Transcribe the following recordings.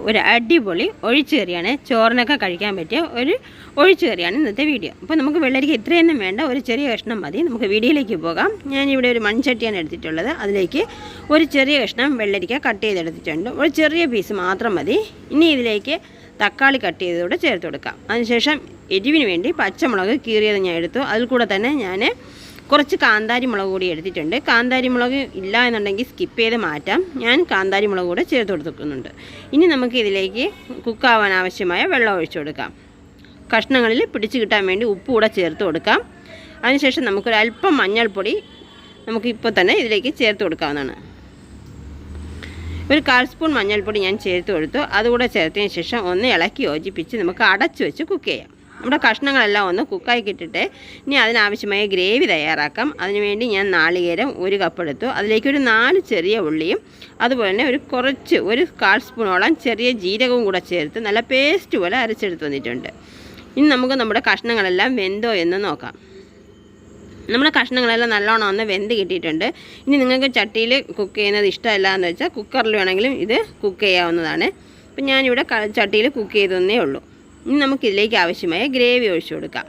ഒരു അടിപൊളി ഒഴിച്ചുകറിയാണ്, ചോറിനൊക്കെ കഴിക്കാൻ പറ്റിയ ഒരു ഒഴിച്ചുകറിയാണ് ഇന്നത്തെ വീഡിയോ. അപ്പോൾ നമുക്ക് വെള്ളരിക്ക ഇത്രയൊന്നും വേണ്ട, ഒരു ചെറിയ കഷ്ണം മതി. നമുക്ക് വീഡിയോയിലേക്ക് പോകാം. ഞാനിവിടെ ഒരു മൺചട്ടിയാണ് എടുത്തിട്ടുള്ളത്. അതിലേക്ക് ഒരു ചെറിയ കഷ്ണം വെള്ളരിക്ക കട്ട് ചെയ്തെടുത്തിട്ടുണ്ട്. ഒരു ചെറിയ പീസ് മാത്രം മതി. ഇനി ഇതിലേക്ക് തക്കാളി കട്ട് ചെയ്തതോടെ ചേർത്ത് കൊടുക്കാം. അതിനുശേഷം എരിവിന് വേണ്ടി പച്ചമുളക് കീറിയത് ഞാൻ എടുത്തു. അതിൽ കൂടെ തന്നെ ഞാൻ കുറച്ച് കാന്താരി മുളക് കൂടി എടുത്തിട്ടുണ്ട്. കാന്താരി മുളക് ഇല്ല എന്നുണ്ടെങ്കിൽ സ്കിപ്പ് ചെയ്ത് മാറ്റാം. ഞാൻ കാന്താരി മുളക് കൂടെ ചേർത്ത് കൊടുക്കുന്നുണ്ട്. ഇനി നമുക്ക് ഇതിലേക്ക് കുക്കാവാൻ ആവശ്യമായ വെള്ളം ഒഴിച്ചു കൊടുക്കാം. കഷ്ണങ്ങളിൽ പിടിച്ച് കിട്ടാൻ വേണ്ടി ഉപ്പ് കൂടെ ചേർത്ത് കൊടുക്കാം. അതിനുശേഷം നമുക്കൊരല്പം മഞ്ഞൾപ്പൊടി നമുക്കിപ്പോൾ തന്നെ ഇതിലേക്ക് ചേർത്ത് കൊടുക്കാവുന്നതാണ്. ഒരു 1/4 സ്പൂൺ മഞ്ഞൾപ്പൊടി ഞാൻ ചേർത്ത് കൊടുത്തു. അതുകൂടെ ചേർത്തതിന് ശേഷം ഒന്ന് ഇളക്കി യോജിപ്പിച്ച് നമുക്ക് അടച്ചു വെച്ച് കുക്ക് ചെയ്യാം. നമ്മുടെ കഷ്ണങ്ങളെല്ലാം ഒന്ന് കുക്കായി കിട്ടിട്ട് ഇനി അതിനാവശ്യമായ ഗ്രേവി തയ്യാറാക്കാം. അതിനുവേണ്ടി ഞാൻ നാളികേരം 1 കപ്പ് എടുത്തു. അതിലേക്ക് ഒരു 4 ചെറിയ ഉള്ളിയും അതുപോലെ തന്നെ ഒരു 1/4 സ്പൂണോളം ചെറിയ ജീരകവും കൂടെ ചേർത്ത് നല്ല പേസ്റ്റ് പോലെ അരച്ചെടുത്ത് വന്നിട്ടുണ്ട്. ഇനി നമുക്ക് നമ്മുടെ കഷ്ണങ്ങളെല്ലാം വെന്തോ എന്ന് നോക്കാം. നമ്മുടെ കഷ്ണങ്ങളെല്ലാം നല്ലോണം ഒന്ന് വെന്ത് കിട്ടിയിട്ടുണ്ട്. ഇനി നിങ്ങൾക്ക് ചട്ടിയിൽ കുക്ക് ചെയ്യുന്നത് ഇഷ്ടമല്ല എന്ന് വെച്ചാൽ കുക്കറിൽ വേണമെങ്കിലും ഇത് കുക്ക് ചെയ്യാവുന്നതാണ്. അപ്പം ഞാനിവിടെ ചട്ടിയിൽ കുക്ക് ചെയ്തതന്നേ ഉള്ളൂ. ഇനി നമുക്കിതിലേക്ക് ആവശ്യമായ ഗ്രേവി ഒഴിച്ചു കൊടുക്കാം.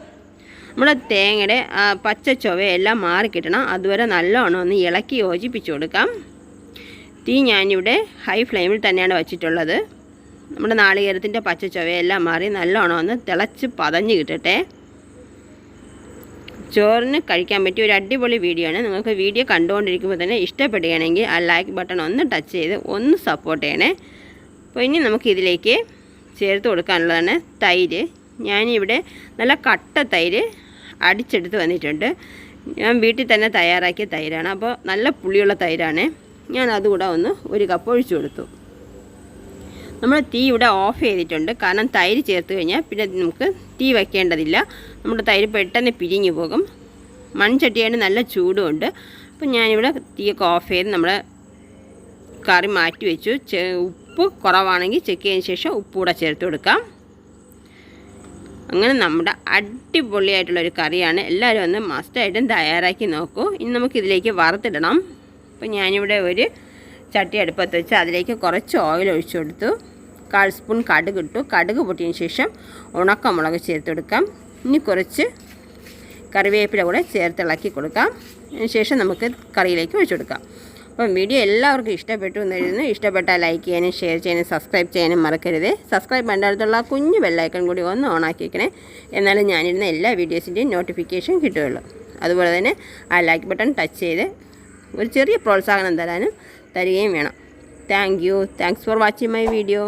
നമ്മുടെ തേങ്ങയുടെ പച്ച ചൊവയെല്ലാം മാറിക്കിട്ടണം. അതുവരെ നല്ലോണം ഒന്ന് ഇളക്കി യോജിപ്പിച്ച് കൊടുക്കാം. തീ ഞാനിവിടെ ഹൈ ഫ്ലെയിമിൽ തന്നെയാണ് വച്ചിട്ടുള്ളത്. നമ്മുടെ നാളികേരത്തിൻ്റെ പച്ച ചൊവയെല്ലാം മാറി നല്ലോണം ഒന്ന് തിളച്ച് പതഞ്ഞ് കിട്ടട്ടെ. ചോറിന് കഴിക്കാൻ പറ്റിയ ഒരു അടിപൊളി വീഡിയോ ആണ്. നിങ്ങൾക്ക് വീഡിയോ കണ്ടുകൊണ്ടിരിക്കുമ്പോൾ തന്നെ ഇഷ്ടപ്പെടുകയാണെങ്കിൽ ആ ലൈക്ക് ബട്ടൺ ഒന്ന് ടച്ച് ചെയ്ത് ഒന്ന് സപ്പോർട്ട് ചെയ്യണേ. അപ്പോൾ ഇനി നമുക്കിതിലേക്ക് ചേർത്ത് കൊടുക്കാനുള്ളതാണ് തൈര്. ഞാനിവിടെ നല്ല കട്ട തൈര് അടിച്ചെടുത്ത് വന്നിട്ടുണ്ട്. ഞാൻ വീട്ടിൽ തന്നെ തയ്യാറാക്കിയ തൈരാണ്. അപ്പോൾ നല്ല പുളിയുള്ള തൈരാണ്. ഞാൻ അതുകൂടെ 1 കപ്പ് ഒഴിച്ചു കൊടുത്തു. നമ്മൾ തീ ഇവിടെ ഓഫ് ചെയ്തിട്ടുണ്ട്. കാരണം തൈര് ചേർത്ത് കഴിഞ്ഞാൽ പിന്നെ നമുക്ക് തീ വയ്ക്കേണ്ടതില്ല. നമ്മുടെ തൈര് പെട്ടെന്ന് പിരിഞ്ഞു പോകും. മൺചട്ടിയായിട്ട് നല്ല ചൂടുമുണ്ട്. അപ്പം ഞാനിവിടെ തീയൊക്കെ ഓഫ് ചെയ്ത് നമ്മുടെ കറി മാറ്റി വെച്ചു. ഉപ്പ് കുറവാണെങ്കിൽ ചെക്ക് ചെയ്തതിന് ശേഷം ഉപ്പ് കൂടെ ചേർത്ത് കൊടുക്കാം. അങ്ങനെ നമ്മുടെ അടിപൊളിയായിട്ടുള്ളൊരു കറിയാണ്. എല്ലാവരും ഒന്ന് മസ്റ്റായിട്ടും തയ്യാറാക്കി നോക്കൂ. ഇനി നമുക്കിതിലേക്ക് വറുത്തിടണം. അപ്പം ഞാനിവിടെ ഒരു ചട്ടി അടുപ്പത്ത് വെച്ച് അതിലേക്ക് കുറച്ച് ഓയിൽ ഒഴിച്ചു കൊടുത്തു. 1/4 സ്പൂൺ കടുക് ഇട്ടു. കടുക് പൊട്ടിയതിന് ശേഷം ഉണക്കമുളക് ചേർത്ത് കൊടുക്കാം. ഇനി കുറച്ച് കറിവേപ്പില കൂടെ ചേർത്ത് ഇളക്കി കൊടുക്കാം. അതിന് ശേഷം നമുക്ക് കറിയിലേക്ക് ഒഴിച്ചു കൊടുക്കാം. അപ്പം വീഡിയോ എല്ലാവർക്കും ഇഷ്ടപ്പെട്ടു എന്നായിരുന്നു. ഇഷ്ടപ്പെട്ടാൽ ലൈക്ക് ചെയ്യാനും ഷെയർ ചെയ്യാനും സബ്സ്ക്രൈബ് ചെയ്യാനും മറക്കരുത്. സബ്സ്ക്രൈബ് ചെയ്യേണ്ട അടുത്തുള്ള കുഞ്ഞു ബെല്ലൈക്കൺ കൂടി ഒന്ന് ഓണാക്കി വെക്കണേ. എന്നാലും ഞാനിരുന്ന എല്ലാ വീഡിയോസിൻ്റെയും നോട്ടിഫിക്കേഷൻ കിട്ടുകയുള്ളൂ. അതുപോലെ തന്നെ ആ ലൈക്ക് ബട്ടൺ ടച്ച് ചെയ്ത് ഒരു ചെറിയ പ്രോത്സാഹനം തരികയും വേണം. Thanks for watching my video.